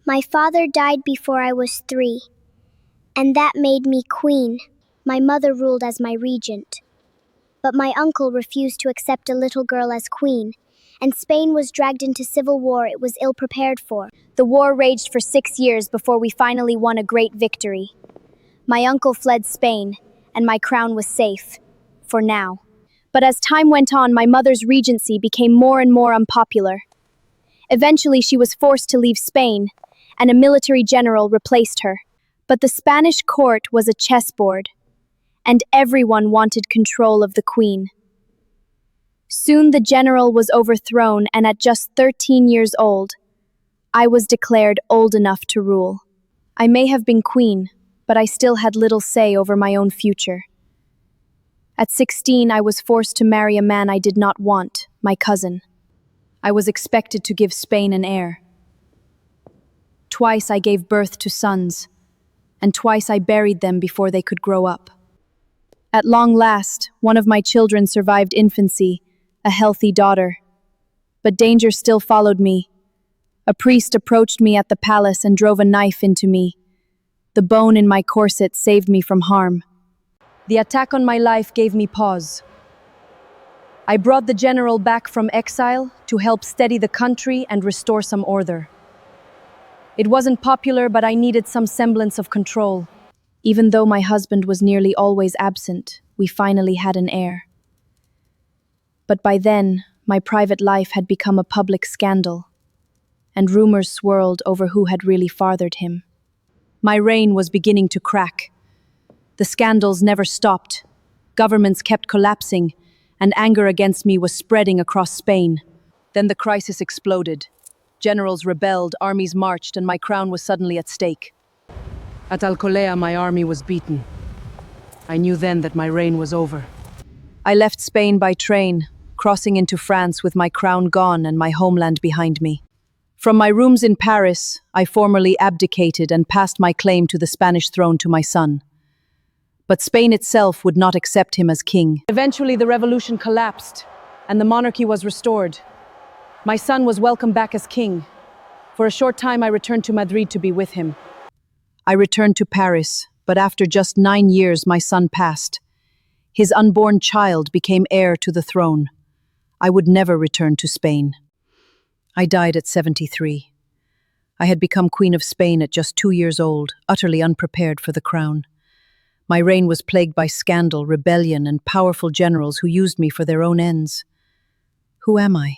My father died before I was 3, and that made me queen. My mother ruled as my regent. But my uncle refused to accept a little girl as queen, and Spain was dragged into civil war it was ill prepared for. The war raged for 6 years before we finally won a great victory. My uncle fled Spain, and my crown was safe, for now. But as time went on, my mother's regency became more and more unpopular. Eventually, she was forced to leave Spain, and a military general replaced her. But the Spanish court was a chessboard, and everyone wanted control of the queen. Soon the general was overthrown, and at just 13 years old, I was declared old enough to rule. I may have been queen, but I still had little say over my own future. At 16, I was forced to marry a man I did not want, my cousin. I was expected to give Spain an heir. Twice I gave birth to sons, and twice I buried them before they could grow up. At long last, one of my children survived infancy, a healthy daughter. But danger still followed me. A priest approached me at the palace and drove a knife into me. The bone in my corset saved me from harm. The attack on my life gave me pause. I brought the general back from exile to help steady the country and restore some order. It wasn't popular, but I needed some semblance of control. Even though my husband was nearly always absent, we finally had an heir. But by then, my private life had become a public scandal, and rumors swirled over who had really fathered him. My reign was beginning to crack. The scandals never stopped. Governments kept collapsing, and anger against me was spreading across Spain. Then the crisis exploded. Generals rebelled, armies marched, and my crown was suddenly at stake. At Alcolea, my army was beaten. I knew then that my reign was over. I left Spain by train, crossing into France with my crown gone and my homeland behind me. From my rooms in Paris, I formally abdicated and passed my claim to the Spanish throne to my son. But Spain itself would not accept him as king. Eventually, the revolution collapsed, and the monarchy was restored. My son was welcomed back as king. For a short time, I returned to Madrid to be with him. I returned to Paris, but after just 9 years, my son passed. His unborn child became heir to the throne. I would never return to Spain. I died at 73. I had become Queen of Spain at just 2 years old, utterly unprepared for the crown. My reign was plagued by scandal, rebellion, and powerful generals who used me for their own ends. Who am I?